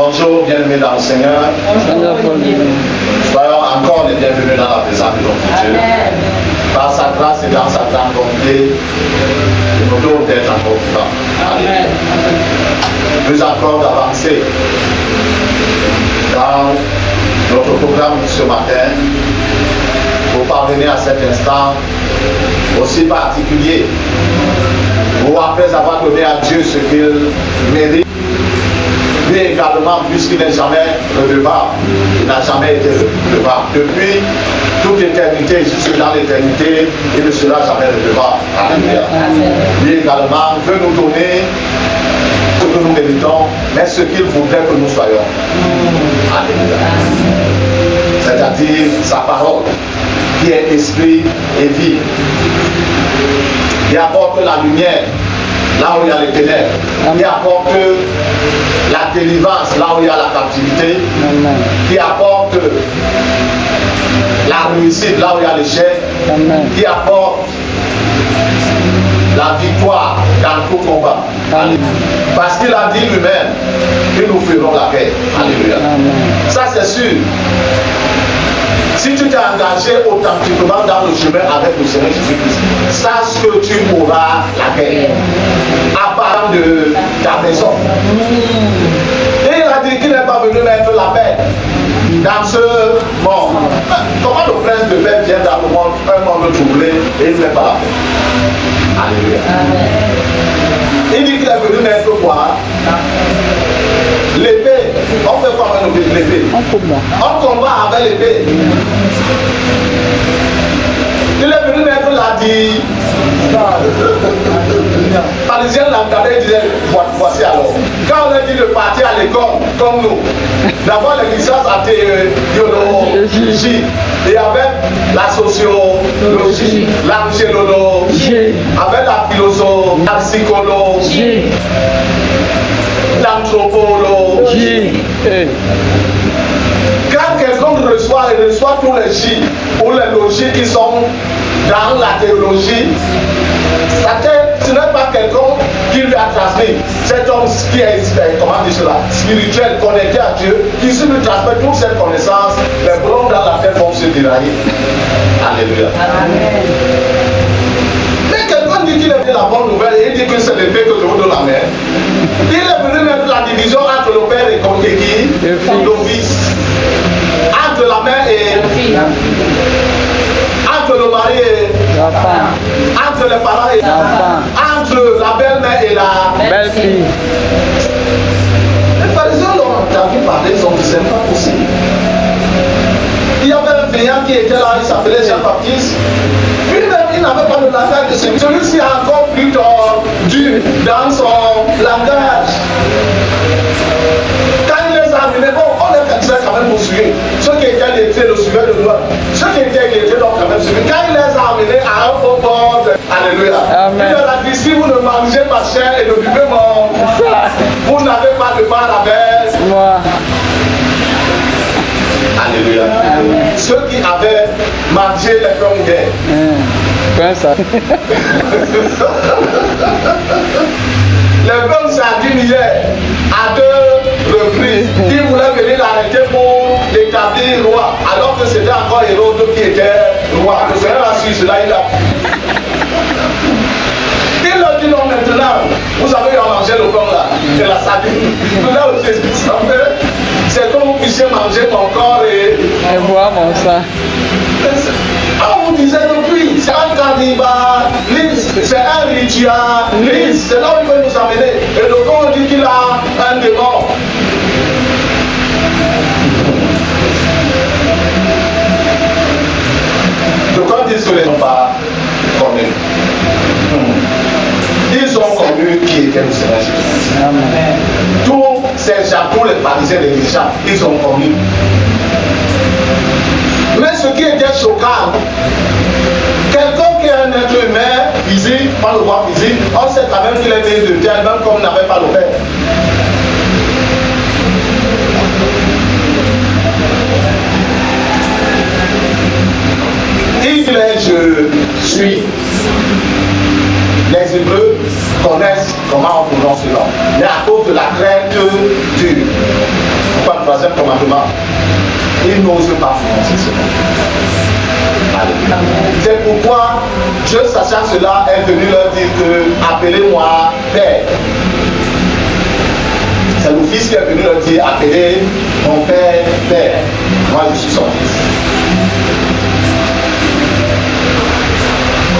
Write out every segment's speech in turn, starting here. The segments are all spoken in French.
Bonjour, bienvenue dans le Seigneur. Soyons encore les bienvenus dans la présence de notre Dieu. Par sa grâce et dans sa grande bonté, il nous donne d'être encore vivants. Amen. Plus encore d'avancer dans notre programme de ce matin pour parvenir à cet instant aussi particulier où après avoir donné à Dieu ce qu'il mérite, lui également, puisqu'il n'est jamais redevable, il n'a jamais été redevable. Depuis toute éternité, jusque dans l'éternité, il ne sera jamais redevable. Alléluia. Lui également veut nous donner ce que nous méritons, mais ce qu'il voudrait que nous soyons. Alléluia. C'est-à-dire sa parole, qui est esprit et vie, qui apporte la lumière là où il y a les ténèbres, qui apporte la délivrance là où il y a la captivité, qui apporte la réussite là où il y a l'échec, qui apporte la victoire dans tout combat. Parce qu'il a dit lui-même que nous ferons la paix. Alléluia. Ça c'est sûr. Si tu t'es engagé authentiquement dans le chemin avec le Seigneur Jésus-Christ, sache que tu auras la paix à part de ta maison. Et il a dit qu'il n'est pas venu mettre la paix dans ce monde. Comment le prince de paix vient dans le monde, un monde troublé, et il ne met pas la paix? Alléluia. Il dit qu'il est venu mettre quoi? L'épée. On fait quoi avec l'épée? On combat avec l'épée. Il est venu mettre la dit. Parisien l'a regardé et disait, voici alors. Quand on a dit de partir à l'école, comme nous, d'abord les licences à théologie, et avec la sociologie, l'archéologie, avec la philosophie, la psychologie, l'anthropologie. Quand quelqu'un reçoit tous les J ou les logies qui sont dans la théologie, ce n'est pas quelqu'un qui lui a transmis. Cet homme qui est, comment dire cela, spirituel, connecté à Dieu, qui se lui transmet toute cette connaissance, les boulons dans la tête vont se dérailler. Alléluia. Amen. Mais quelqu'un dit qu'il est venu la bonne nouvelle et il dit que c'est l'épée que je vous donne la main. Il est venu mettre la division entre le père et qui, le fils, entre la mère et entre le mari et entre les parents et entre la belle-mère et la belle-fille. Les pharisiens l'ont entendu parler, ils ont dit c'est pas possible. Il y avait un paysan qui était là, il s'appelait Jean-Baptiste. Lui-même, il n'avait pas de langage de celui-ci. Celui-ci a encore plus tordu dans son langage. Quand il les a amenés, bon, on les disait quand même poursuivre. Ceux qui étaient lettrés le suivaient de loin. Ceux qui étaient lettrés l'ont quand même suivi. Quand il les a amenés à un faux bord, alléluia. Amen. Il leur a dit, si vous ne mangez pas chair et ne buvez mon, vous n'avez pas de part avec moi. Alléluia. Amen. Ceux qui avaient mangé les pommes hier. Les pommes sardines hier, à 2 reprises, ils voulaient venir l'arrêter pour l'établir roi, alors que c'était encore Hérode qui était roi. Le Seigneur a su cela, il a. Il leur dit non maintenant, vous savez, on mangeait le pain là, et la sardine. Là où Jésus s'appelle, c'est comme vous puissiez manger mon corps et boire mon sang. On vous disait depuis, c'est un cannibalisme, c'est un ritualisme, c'est là où il veut nous amener. Et le corps dit qu'il a un démon. Le corps dit que les gens pas connus. Ils ont connu qui était le Seigneur Jésus. Tous ces gens, tous les pharisiens, les dirigeants, ils ont connu. Mais ce qui était choquant, quelqu'un qui est un être humain physique, pas le voit physique, on sait quand même qu'il est né de terre, même comme n'avait pas le père. Il dit, je suis. Les Hébreux connaissent comment on prononce le nom. Mais à cause de la crainte dure, troisième commandement. Il n'ose pas prononcer ce nom. C'est pourquoi Dieu, sachant cela, est venu leur dire que appelez-moi Père. C'est le Fils qui est venu leur dire appelez mon Père, Père. Moi je suis son Fils.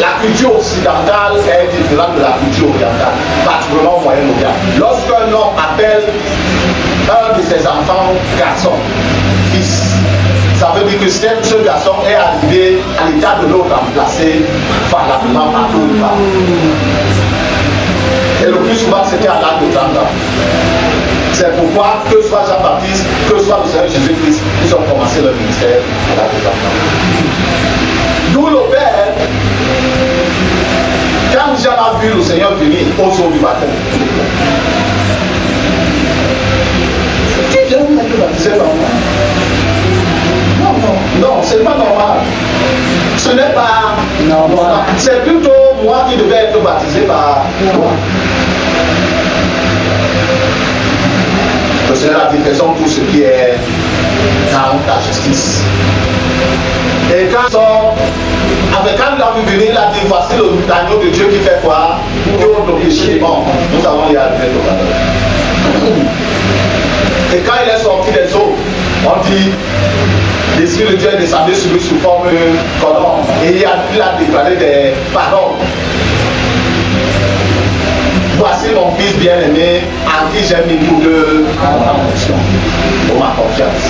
La culture occidentale est différente de la culture orientale, particulièrement au Moyen-Orient. Lorsqu'un homme appelle un de ses enfants garçon, fils, ça veut dire que ce garçon est arrivé à l'état de l'autre remplacé valablement par l'autre part. Et le plus souvent c'était à l'âge de 30 ans. C'est pourquoi, que soit Jean-Baptiste, que soit le Seigneur Jésus-Christ, ils ont commencé leur ministère à l'âge de 30 ans. D'où le Père, quand Jean a vu le Seigneur venir au jour du baptême, tu viens me baptiser par moi? Non, c'est pas normal. Ce n'est pas normal. C'est plutôt moi qui devais être baptisé par toi. Le Seigneur a dit faisons tout ce qui est dans la justice. Et quand il a vu venir, il a dit voici l'agneau de Dieu qui fait quoi? Qui ôte nos péchés. Bon, nous avons y arrivé tout à l'heure. Et quand il est sorti des eaux, on dit l'Esprit de Dieu est descendu sur lui sous forme de colombe. Et il a déclaré des paroles. Voici mon fils bien-aimé en qui j'ai mis toute mon attention, pour ma confiance.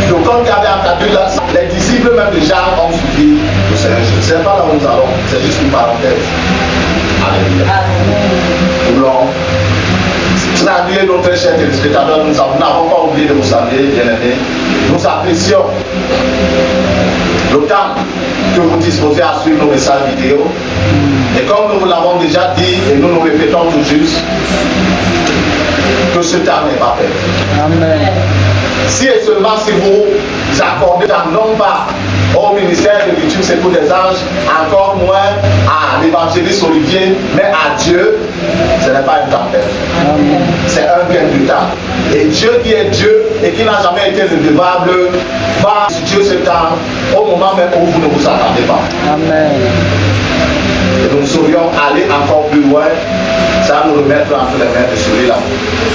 Donc quand il avait entendu là, les disciples même de Jean ont suivi le Seigneur Jésus. Ce n'est pas là où nous allons, c'est juste une parenthèse. Alléluia. Nous voulons traduire notre chers téléspectateurs, nous n'avons pas oublié de vous saluer, bien-aimés. Nous apprécions le temps que vous disposez à suivre nos messages vidéo. Et comme nous vous l'avons déjà dit, et nous nous répétons tout juste, que ce temps n'est pas perdu. Amen. Si et seulement si vous accordez non pas au ministère de l'étude c'est pour des anges, encore moins à l'évangéliste Olivier, mais à Dieu, ce n'est pas un temps perdu. C'est un gain du temps. Et Dieu qui est Dieu et qui n'a jamais été redevable va Dieu ce temps au moment même où vous ne vous attendez pas. Amen. Et nous saurions aller encore plus loin, ça nous remettre entre les mains de celui-là.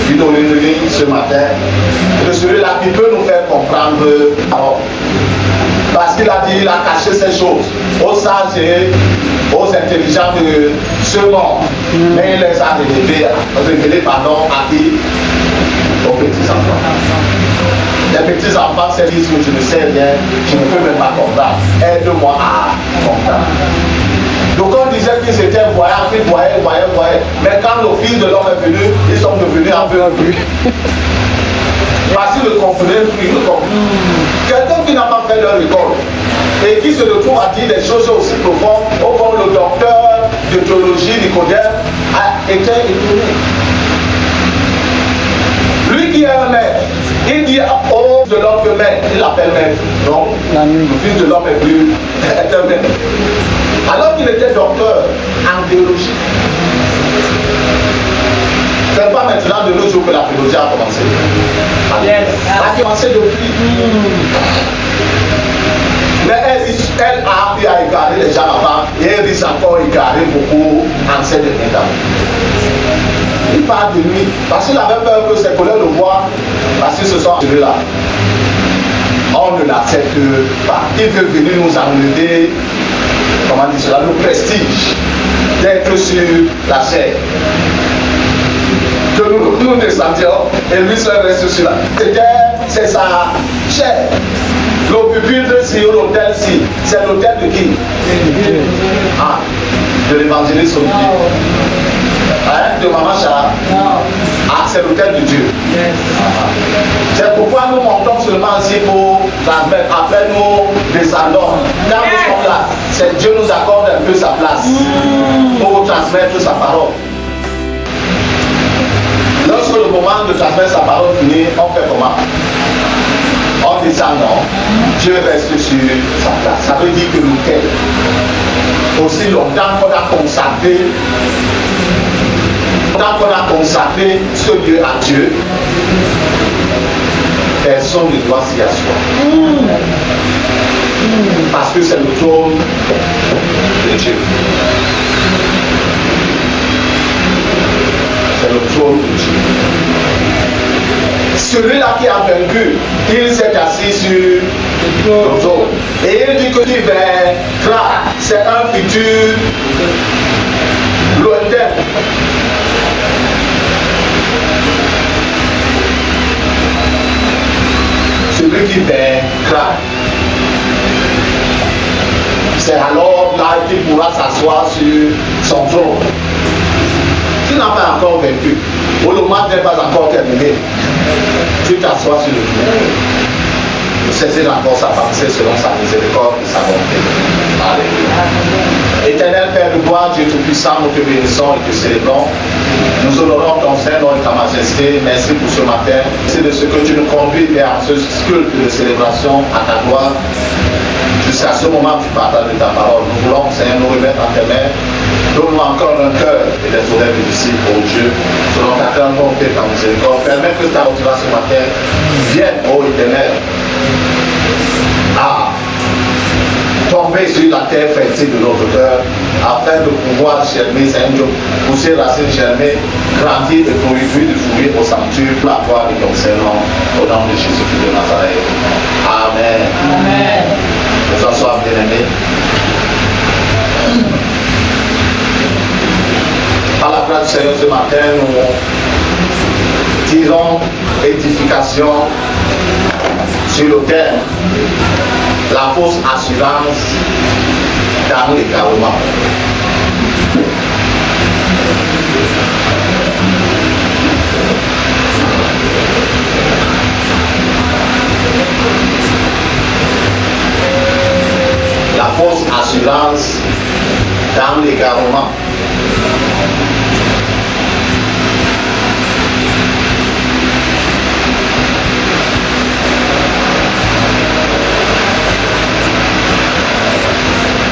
Il nous réunit ce matin, de celui-là qui peut nous faire comprendre la parole. Parce qu'il a dit, il a caché ces choses aux sages et aux intelligents de ce monde. Mais il les a révélés à qui? Aux petits enfants. Les petits enfants, c'est disent que je ne sais rien, je ne peux même pas comprendre. Aide-moi à comprendre. Donc on disait qu'ils étaient voyants, qu'ils voyaient. Mais quand le Fils de l'homme est venu, ils sont devenus aveugles. Parce qu'ils ne comprenaient plus, quelqu'un qui n'a pas fait leur école et qui se retrouve à dire des choses aussi profondes, au fond le docteur de théologie Nicodème a été étonné. Lui qui est un maître, il dit au de l'homme que maître, il l'appelle maître. Donc, le Fils de l'homme est plus est un maître. Alors qu'il était docteur en théologie. Ce n'est pas maintenant de nos jours que la théologie a commencé. Elle a commencé depuis. Mais elle a appris à égarer les gens avant et elle risque encore égarer beaucoup en ces derniers temps. Il parle de lui parce qu'il avait peur que ses collègues le voient parce qu'ils se sont attirés là. On ne l'accepte pas. Il veut venir nous enlever, comment dire cela, le prestige d'être sur la chair. Que nous descendions et lui seul reste sur la chair. C'est sa chair. Le pupitre sur l'autel-ci, c'est l'autel de qui? Ah, de l'évangéliste Olivier. Hein, de Maman Chara. Ah, c'est l'autel de Dieu. C'est pourquoi nous montons seulement ici pour transmettre. Après nous descendons. Quand nous sommes là, c'est Dieu nous accorde un peu sa place pour transmettre sa parole. Lorsque le moment de transmettre sa parole finit, on fait comment? On descend, non? Dieu reste sur sa place. Ça veut dire que l'autel, aussi longtemps qu'on a consacré ce lieu à Dieu, personne ne doit s'y asseoir. Parce que c'est le trône de Dieu. C'est le trône de Dieu. Celui-là qui a vaincu, il s'est assis sur le trône. Et il dit que tu vaincras. C'est un futur lointain. Celui qui vaincra. C'est alors là qu'il pourra s'asseoir sur son trône. Tu n'as pas encore vaincu. Le match n'est pas encore terminé. Tu t'assois sur le trône. Saisir encore sa pensée selon sa miséricorde et sa bonté. Alléluia. Éternel Père de gloire, Dieu Tout-Puissant, nous te bénissons et te célébrons. Nous honorons ton Saint-Nom et ta majesté. Merci pour ce matin. C'est de ce que tu nous conduis vers ce culte de célébration à ta gloire. Jusqu'à ce moment, tu partages de ta parole. Nous voulons, Seigneur, nous remettre en tes mains. Donne-nous encore un cœur et des oreilles de disciples, ô Dieu, selon ta grande bonté et ta miséricorde. Permets que ta motivation ce matin vienne, ô Éternel, à tomber sur la terre fertile de notre cœur, afin de pouvoir germer, Seigneur, pousser racines germer, grandir et fruits de fruits au sanctuaire pour la gloire de ton Saint-Nom, au nom de Jésus-Christ de Nazareth. Amen. Amen. Que ça soit bien-aimé. Par la grâce du Seigneur, ce matin, nous tirons édification sur le thème la fausse assurance dans l'égarement. La fausse assurance dans l'égarement.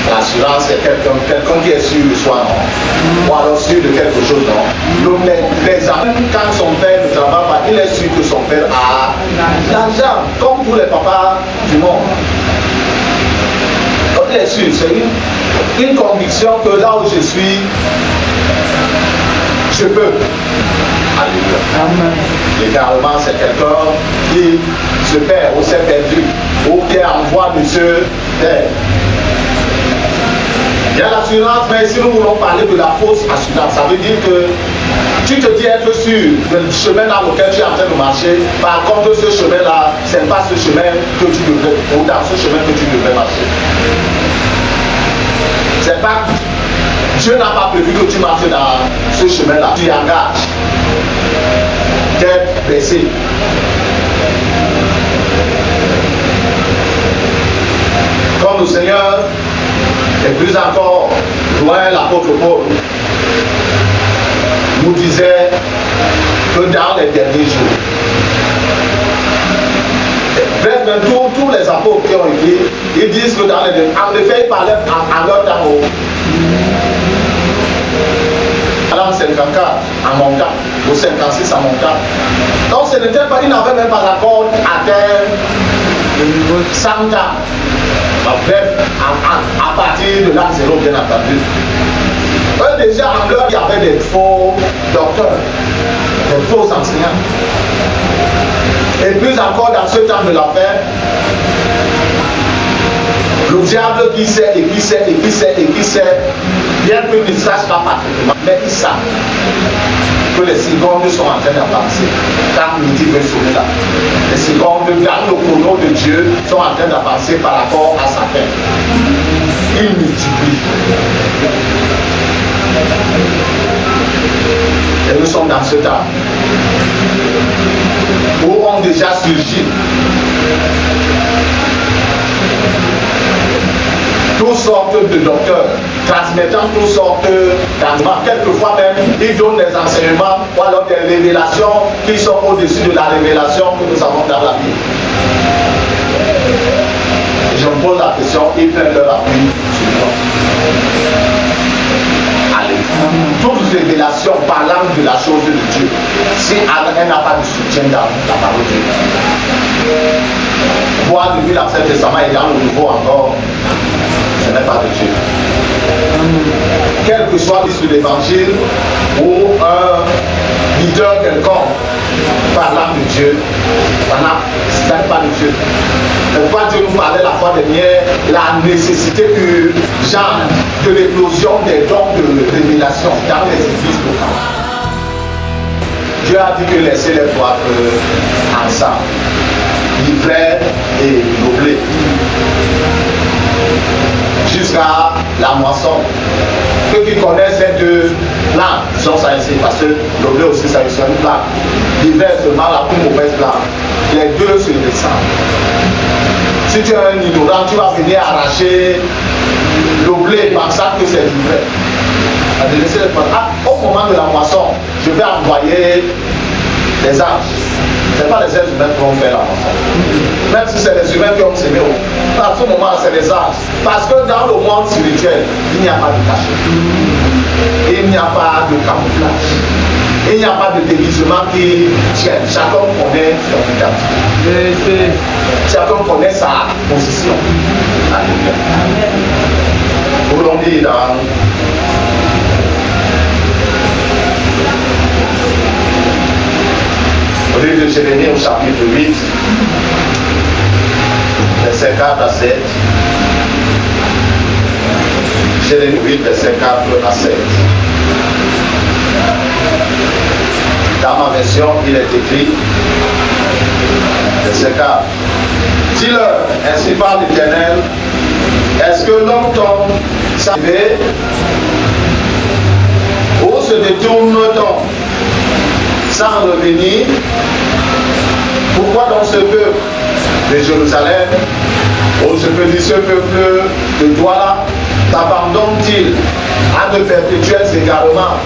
L'assurance, c'est quelqu'un qui est sûr de soi, non? Ou alors sûr de quelque chose, non? Les amis, quand son père ne travaille pas, il est sûr que son père a l'argent, comme tous les papas du monde. Donc il est sûr, c'est une conviction que là où je suis, je peux. Alléluia. L'égarement, c'est quelqu'un qui se perd ou s'est perdu, ou qui est en voie de se perdre. Il y a l'assurance, mais si nous voulons parler de la fausse assurance, ça veut dire que tu te dis être sûr du chemin dans lequel tu es en train de marcher. Par contre, ce chemin-là, ce n'est pas ce chemin que tu devrais, ou dans ce chemin que tu devrais marcher. C'est pas, Dieu n'a pas prévu que tu marches dans ce chemin-là. Tu engages, tête baissée. Comme le Seigneur, et plus encore, loin l'apôtre Paul nous disait que dans les derniers jours, bref, même tous les apôtres qui ont écrit, ils disent que dans les derniers jours, en effet, ils parlaient en leur temps en 54 en montant, au 56 en montant. Donc ce n'était pas, ils n'avaient même pas encore atteint le niveau 100 ans. Bref, à partir de l'an 0, bien entendu. Eux déjà en leur, il y avait des faux docteurs, des faux enseignants. Et plus encore dans ce temps de la fin, le diable qui sait et qui sait et qui sait et qui sait, bien qu'il ne sache pas parfaitement, mais il sait que les secondes sont en train d'avancer. Quand midi veut sonner là, les secondes dans le chrono de Dieu sont en train d'avancer par rapport à sa fin. Il multiplie. Et nous sommes dans ce temps où on déjà surgi toutes sortes de docteurs transmettant toutes sortes d'enseignements. Quelquefois même, ils donnent des enseignements ou alors des révélations qui sont au-dessus de la révélation que nous avons dans la Bible. Et je me pose la question, ils prennent leur appui sur moi. Alléluia. Toute révélation parlant de la chose de Dieu, si elle n'a pas de soutien dans la parole de Dieu, voir depuis l'Ancien Testament et dans le Nouveau encore, ce n'est pas de Dieu. Quel que soit l'issue de l'évangile ou un leader quelconque parlant de Dieu, ce n'est pas de Dieu. Pourquoi Dieu nous parlait la fois dernière la nécessité urgente de l'éclosion des dons de révélation dans les églises locales. Dieu a dit que laissez les trois ensemble, livret et noblé, jusqu'à la moisson. Ceux qui connaissent ces deux plans, disons ça ici, parce que l'objet aussi ça est une plante. L'hiver seulement la plus mauvaise plante. Les deux se descendent. Si tu es un ignorant, tu vas venir arracher l'objet pensant que c'est l'hiver. Au moment de la moisson, je vais envoyer les anges. Ce n'est pas les êtres humains qui vont faire la moisson. Même si c'est les humains qui ont semé, à ce moment c'est les anges. Parce que dans le monde spirituel, il n'y a pas de cachet. Il n'y a pas de camouflage. Il n'y a pas de déguisement qui tienne. Chacun connaît son identité. Chacun connaît sa position. Vous l'on dit dans le livre de Jérémie au chapitre 8, verset 4 à 7. Jérémie 8, verset 4 à 7. Dans ma version, il est écrit, verset 4. Dis-leur, ainsi parle l'Éternel, est-ce que l'homme tombe sans lever, ou se détourne-t-on sans revenir? Pourquoi donc ce peuple de Jérusalem, ou ce petit peuple de toi-là, t'abandonne-t-il à de perpétuels égarements?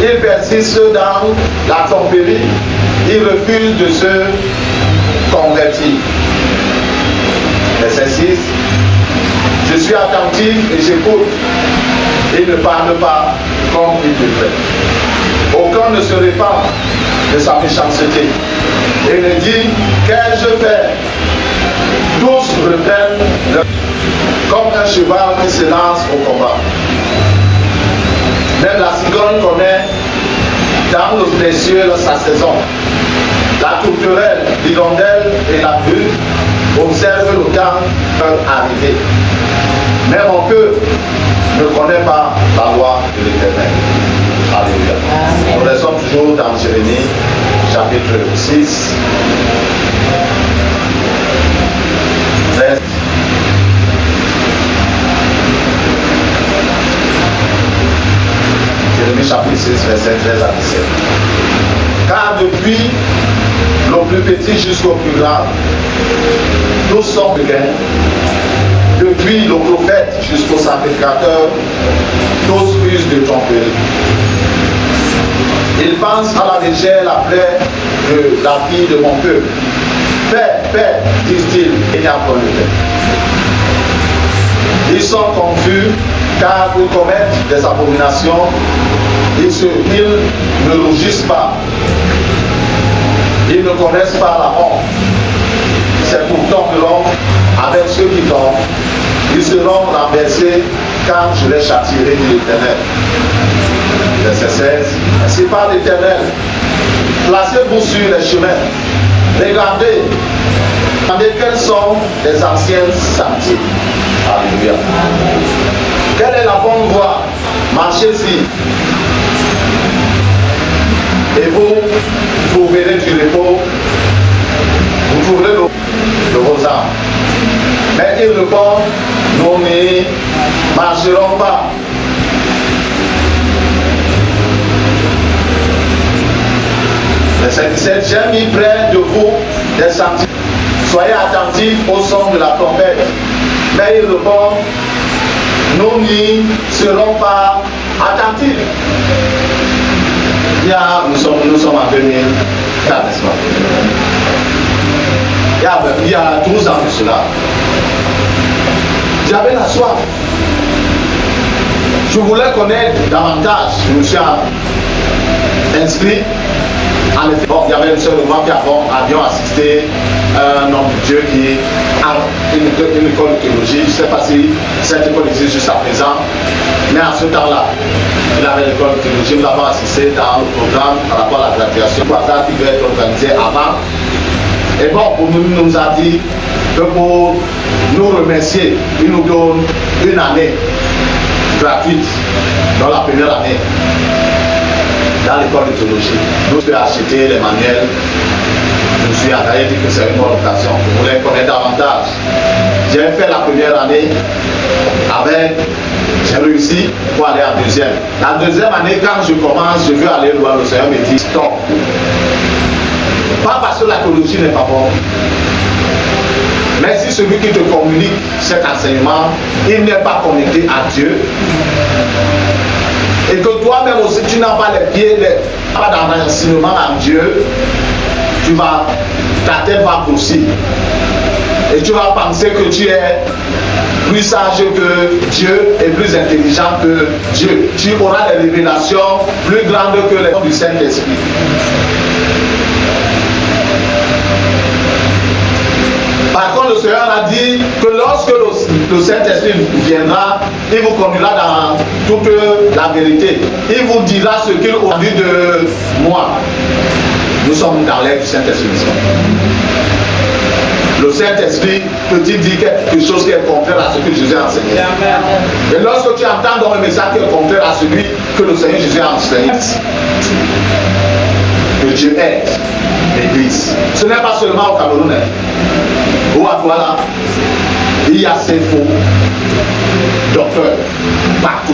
Il persiste dans la tromperie, il refuse de se convertir. Verset 6. Je suis attentif et j'écoute. Il ne parle pas comme il devrait. Aucun ne se répand de sa méchanceté et ne dit qu'ai-je fait. Tous reprennent comme un cheval qui se lance au combat. Même la cigogne connaît dans les cieux sa saison. La tourterelle, l'hirondelle et la grue observent le temps arriver. Mais mon peuple ne connaît pas la loi de l'Éternel. Alléluia. Nous sommes toujours dans Jérémie, chapitre 6. Jérémie chapitre 6, verset 13 à 17. Car depuis le plus petit jusqu'au plus grand, tous sont gains. Depuis le prophète jusqu'au sacrificateur, tous usent de tromperie. Ils pensent à la légère la plaie de la fille de mon peuple. Paix, paix, disent-ils, il n'y a pas de paix. Ils sont confus car ils commettent des abominations. Ils ne rougissent pas. Ils ne connaissent pas la honte. C'est pourtant que l'homme, avec ceux qui tombent, ils seront renversés quand je les châtierai de l'Éternel. Verset 16. Ainsi parle l'Éternel. Placez-vous sur les chemins. Regardez quels sont les anciens sentiers. Alléluia. Quelle est la bonne voie? Marchez-y. Et vous verrez du repos. Vous trouverez de vos âmes. Mais ils répondent, nous ne marcherons pas. Verset 17. J'ai mis près de vous des sentiers. Soyez attentifs au son de la trompette. Mais ils répondent, nous n'y serons pas attentifs. Nous sommes en 2004, n'est-ce pas? Il y a 12 ans de cela. J'avais la soif. Je voulais connaître davantage. Je me suis inscrit. En effet, bon, il y avait une seule de moi qui avions assisté un homme de Dieu qui a une école de théologie. Je ne sais pas si cette école existe jusqu'à présent, mais à ce temps-là, il avait l'école de théologie. Nous l'avons assisté dans le programme par rapport à la graduation qui devait être organisé avant. Et bon, pour nous a dit que pour nous remercier, il nous donne une année gratuite dans la première année dans l'école de théologie. Nous avons acheté les manuels. Je me suis engagé, dit que c'est une bonne occasion. Je voulais connaître davantage. J'ai fait la première année j'ai réussi pour aller en deuxième. La deuxième année, quand je commence, je veux aller loin, le Seigneur me dit stop. Pas parce que la théologie n'est pas bonne. Mais si celui qui te communique cet enseignement, il n'est pas connecté à Dieu, et que toi-même aussi tu n'as pas les pieds, pas dans l'enseignement à Dieu, ta tête va grossir. Et tu vas penser que tu es plus sage que Dieu et plus intelligent que Dieu. Tu auras des révélations plus grandes que les du Saint-Esprit. Par contre, le Seigneur a dit que lorsque le Saint-Esprit viendra, il vous conduira dans toute la vérité. Il vous dira ce qu'il a dit de moi. Nous sommes dans l'ère du Saint-Esprit. Le Saint-Esprit peut-il dire quelque chose qui est contraire à ce que Jésus a enseigné. Et lorsque tu entends dans le message qui est contraire à celui que le Seigneur Jésus a enseigné, que Dieu aide l'Église. Ce n'est pas seulement au Cameroun. Ou à Douala, il y a ces faux docteurs partout.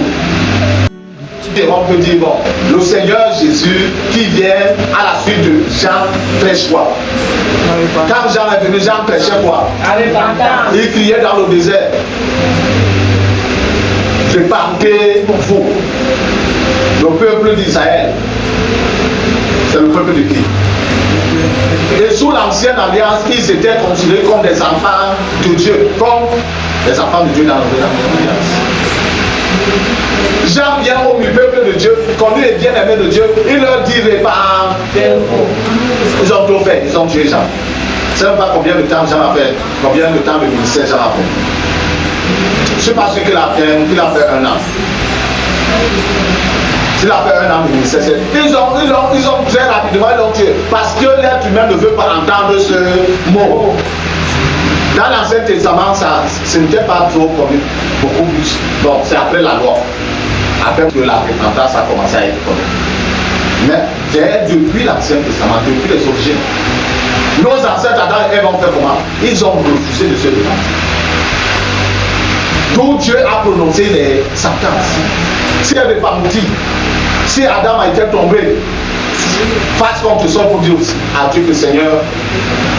Et on peut dire, bon, le Seigneur Jésus qui vient à la suite de Jean prêche quoi? Quand Jean est venu, Jean prêchait quoi? Il criait dans le désert. Je partez pour vous. Le peuple d'Israël, c'est le peuple de qui? Et sous l'ancienne alliance, ils étaient considérés comme des enfants de Dieu, comme les enfants de Dieu dans l'ancienne alliance. Jean vient au peuple de Dieu, quand lui est bien aimé de Dieu, il leur dit ils ont tout fait, ils ont tué Jean. Je ne sais pas combien de temps Jean a fait, combien de temps le ministère Jean a fait. Je ne sais pas ce qu'il a fait, un an. S'il a fait un an de ministère, ils ont très rapidement ils l'ont tué. Parce que l'être humain ne veut pas entendre ce mot. Dans l'Ancien Testament, ce n'était pas trop connu, beaucoup plus. Bon, c'est après la loi. Après que la repentance a commencé à être connue. Mais depuis l'Ancien Testament, depuis les origines, nos ancêtres Adam et Ève ont fait comment? Ils ont refusé de se repentir. Donc Dieu a prononcé les sentences. Si elle n'est pas menti, si Adam a été tombé, face contre son pour dire à Dieu que Seigneur,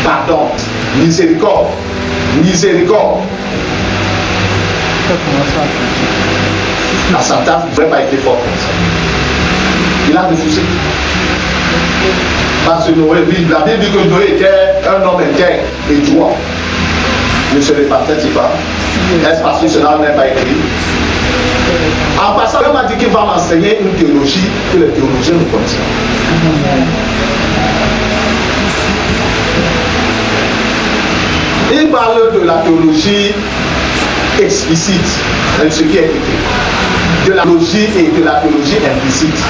pardon, miséricorde, miséricorde. La sentence ne devrait pas être forte comme ça. Il a refusé. Parce que Noé, la Bible dit que Noé était un homme intègre et droit. Ne se repentait-il pas? Est-ce parce que cela n'est pas écrit? En passant, il m'a dit qu'il va m'enseigner une théologie que les théologiens ne connaissent pas. Il parle de la théologie explicite, ce qui est écrit, de la logie et de la théologie implicite,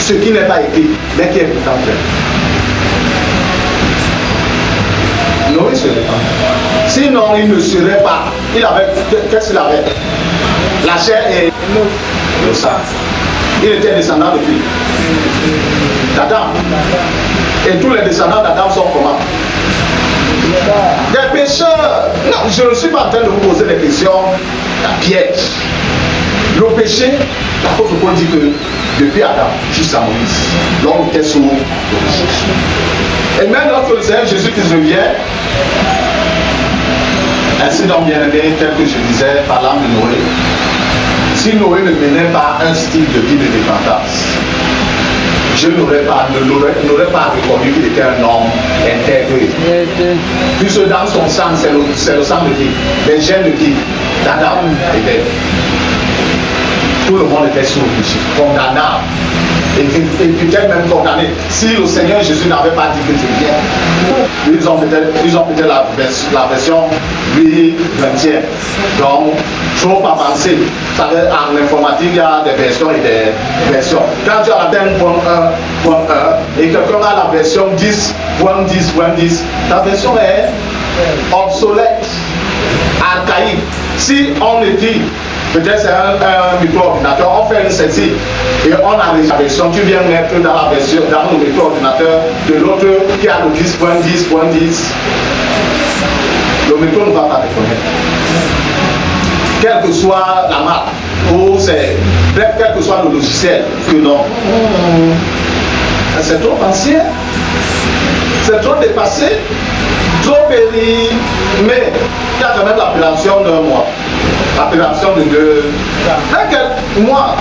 ce qui n'est pas écrit, mais qui est pourtant vrai. Noé se répand. Sinon, il ne serait pas. Qu'est-ce qu'il avait? La chair et le sang. Il était descendant de qui? D'Adam. Et tous les descendants d'Adam sont comment? Des pécheurs. Non, je ne suis pas en train de vous poser des questions pièges. Le péché, l'apôtre Paul dit que depuis Adam jusqu'à Moïse, l'homme était sous le péché. Et même lorsque le Seigneur Jésus-Christ revient, ainsi donc bien aimé, tel que je disais, parlant de Noé, si Noé ne menait pas un style de vie de dépendance, Dieu n'aurait pas reconnu qu'il était un homme intégré. Puisque dans son sang, c'est le sang de qui? Les gènes de qui? D'Adam et d'Ève. tout le monde était sous le péché, condamnable. Et peut-être même condamné. Si le Seigneur Jésus n'avait pas dit que c'est bien, ils ont peut-être la version 8/20. Donc, trop avancé. En informatique, il y a des versions et des versions. Quand tu as atteint 1.1 et quelqu'un a la version 10.10.10, ta version est obsolète, archaïque. Si on écrit, peut-être c'est un micro-ordinateur, on fait une saisie et on a la version, tu viens mettre dans la version, dans le micro-ordinateur de l'autre qui a le 10.10.10, le micro ne va pas reconnaître. Quelle que soit la marque, ou bref, quel que soit le logiciel, que non. C'est trop ancien, c'est trop dépassé, trop périmé. Mais il y a quand même l'appellation d'un mois, l'appellation de 2 mois.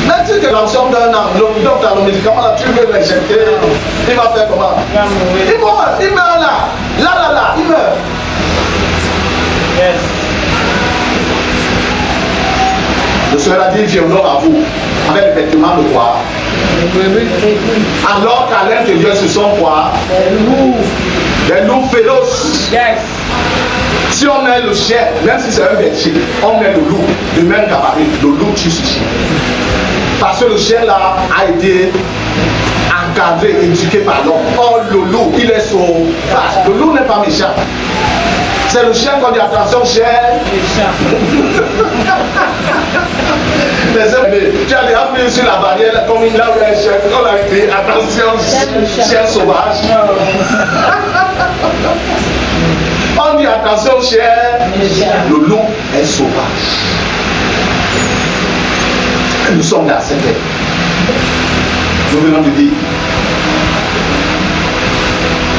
Mais tu sais que l'appellation d'un an, donc dans le médicament là, tu veux l'injecter, il va faire comment? Il meurt là, il meurt. Yes. Le Seigneur a dit, viendront à vous avec le vêtement de quoi? Alors qu'à l'intérieur, ce sont quoi? Des loups féroces. Yes. Si on met le chien, même si c'est un berger, on met le loup, de même gabarit, le loup tue ce chien. Parce que le chien là a été encadré, éduqué par l'homme. Or, le loup, il est sauvage. Le loup n'est pas méchant. C'est le chien qu'on dit attention, chien. Tu as déjà vu sur la barrière, comme il a eu un chien, on a écrit attention, chien sauvage. On dit attention, chien. Le loup est sauvage. Nous sommes dans cette ère. Nous venons de dire.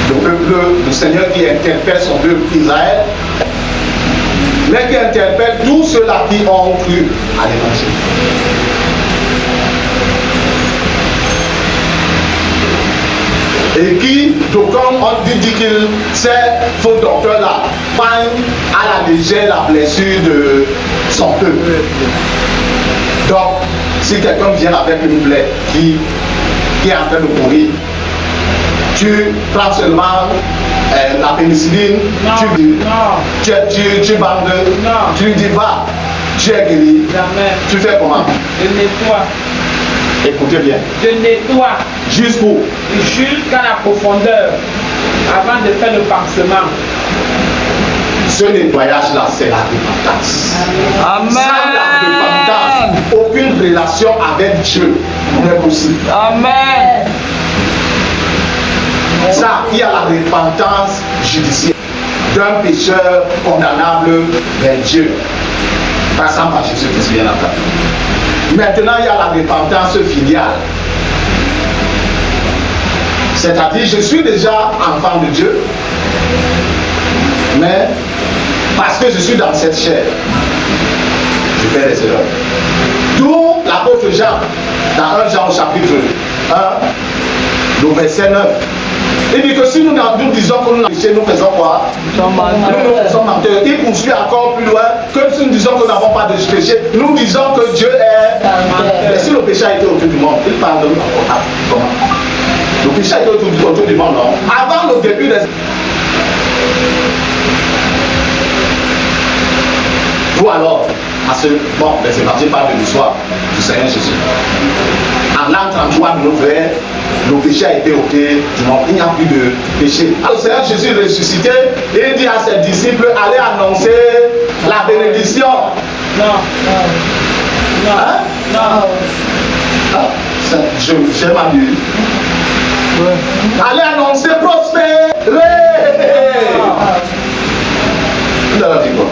Le peuple, le Seigneur qui interpelle son peuple Israël, mais qui interpelle tous ceux-là qui ont cru à l'évangile. Et qui, donc comme on dit que ces faux docteurs-là prennent à la légère la blessure de son peuple. Donc, si quelqu'un vient avec une plaie qui est en train de mourir, tu prends seulement la pénicilline, tu bandes, tu lui dis va, tu es guéri. Jamais. Tu fais comment? Je nettoie. Écoutez bien. Je nettoie. Jusqu'à la profondeur, avant de faire le pansement. Ce nettoyage-là, c'est la repentance. Amen. Sans la repentance, aucune relation avec Dieu n'est possible. Amen. Ça, il y a la repentance judiciaire d'un pécheur condamnable vers Dieu. Par exemple, à Jésus-Christ, bien entendu. Maintenant, il y a la repentance filiale. C'est-à-dire, je suis déjà enfant de Dieu, mais parce que je suis dans cette chair, je fais des erreurs. D'où l'apôtre Jean, dans 1 Jean au chapitre 1, le verset 9. Il dit que si nous disons que nous avons péché, nous faisons quoi? Nous sommes menteurs. Il poursuit encore plus loin que si nous disons que nous n'avons pas de péché, nous disons que Dieu est menteur. Mais si le péché a été autour du monde, il parle de nous comment? Le péché a été autour du monde, non? Avant le début des... Ou alors, bon, c'est parti par de l'histoire du Seigneur Jésus. En l'an 33 de notre ère, le péché a été ôté du monde. Il n'y a plus de péché. Alors, le Seigneur Jésus ressuscité, il dit à ses disciples, allez annoncer la bénédiction. Non. Hein? Non. Ah, j'ai mal lu. Allez annoncer prospérer. Vous avez dit quoi?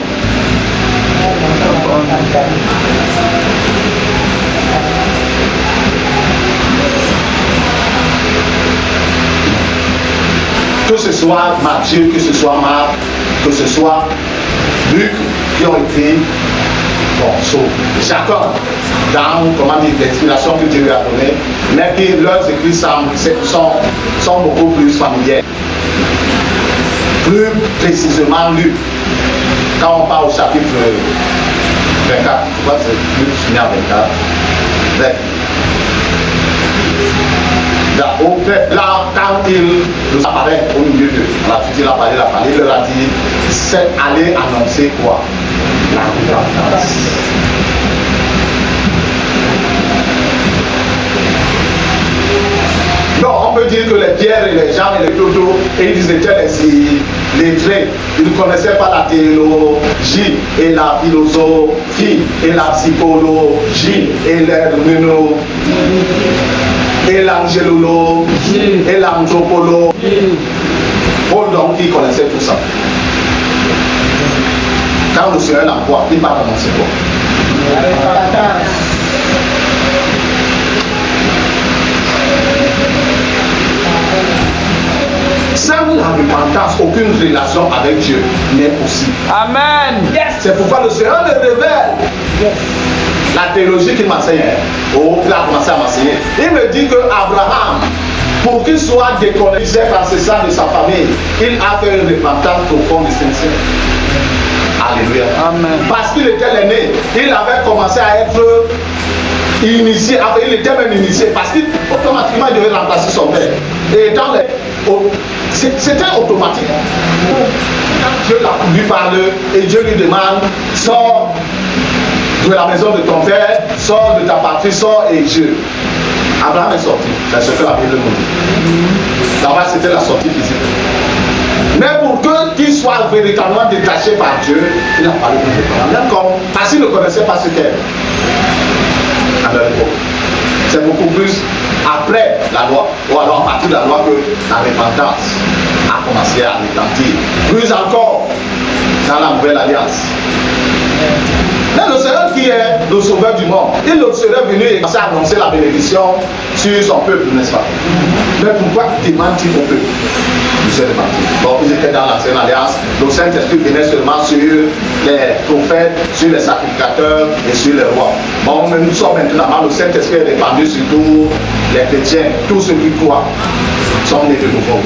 Que ce soit Matthieu, que ce soit Marc, que ce soit Luc, qui ont été chacun dans l'explication que Dieu lui a donnée, mais que leurs écrits sont beaucoup plus familiers. Plus précisément Luc, quand on parle au chapitre 24, je crois que c'est plus fini à 24. Là, quand il apparaît au milieu de la suite, il a parlé, il leur a dit, c'est aller annoncer quoi? La repentance. Non, on peut dire que les Pierre et les Jean et les Clodo, et ils étaient les traits. Ils ne connaissaient pas la théologie et la philosophie et la psychologie et l'herméneutique et l'angélologie et l'anthropologie. Paul donc, il connaissait tout ça. Quand le Seigneur l'envoie, il va annoncer quoi? Sans la repentance, aucune relation avec Dieu n'est possible. Amen. Yes. C'est pourquoi le Seigneur le révèle. Yes. La théologie qu'il m'enseigne, qu'il a commencé à m'enseigner, il me dit que Abraham, pour qu'il soit déconnecté par ses sang de sa famille, il a fait une repentance profonde de ses sincère. Alléluia. Amen. Parce qu'il était l'aîné, il avait commencé à être initié, il était même initié, parce qu'automatiquement il devait remplacer son père. Et dans c'était automatique. Dieu lui parle et Dieu lui demande, sors de la maison de ton père, sors de ta patrie, sors et Dieu. Abraham est sorti, c'est ce que la Bible nous dit. Là-bas c'était la sortie physique. Mais pour qu'il soit véritablement détaché par Dieu, il a parlé de Dieu. Même comme, parce qu'il ne connaissait pas ce qu'est à leur époque. C'est beaucoup plus après la loi, ou alors à partir de la loi, que la repentance a commencé à retentir. Plus encore dans la nouvelle alliance. Mais le Seigneur qui est le sauveur du monde, il serait venu et commencer à annoncer la bénédiction sur son peuple, n'est-ce pas? Mais pourquoi demande-t-il au peuple? Il s'est répandu. Bon, ils étaient dans l'ancienne alliance, le Saint-Esprit venait seulement sur les prophètes, sur les sacrificateurs et sur les rois. Bon, mais nous sommes maintenant, le Saint-Esprit est répandu sur tous les chrétiens, tous ceux qui croient sont nés de nouveau.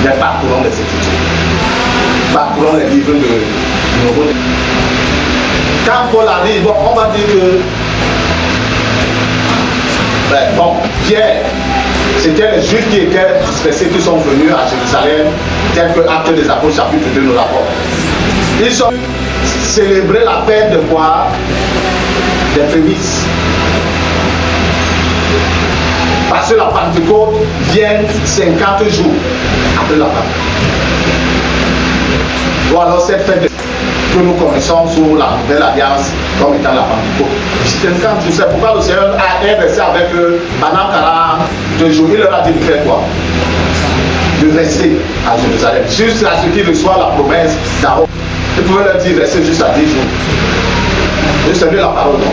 Mais parcourons les Écritures, parcourons les livres de Nouveau. Quand Paul arrive, bon, on va dire que bon, Pierre, c'était les Juifs qui étaient dispersés, qui sont venus à Jérusalem, tel que Actes des Apôtres chapitre 2 nous rapporte. Ils sont célébrés la fête de quoi? Des prémices. Parce que la Pentecôte vient 50 jours après la Pentecôte. Ou alors cette fête que nous connaissons sous la nouvelle alliance comme étant la Pentecôte. C'est 50 jours. C'est pourquoi le Seigneur est resté avec eux pendant 42 jours. Il leur a dit de faire quoi? De rester à Jérusalem. Juste à ce qu'ils reçoivent la promesse d'Aaron. Il pouvait leur dire rester juste à 10 jours. Et c'est lui la parole. Non?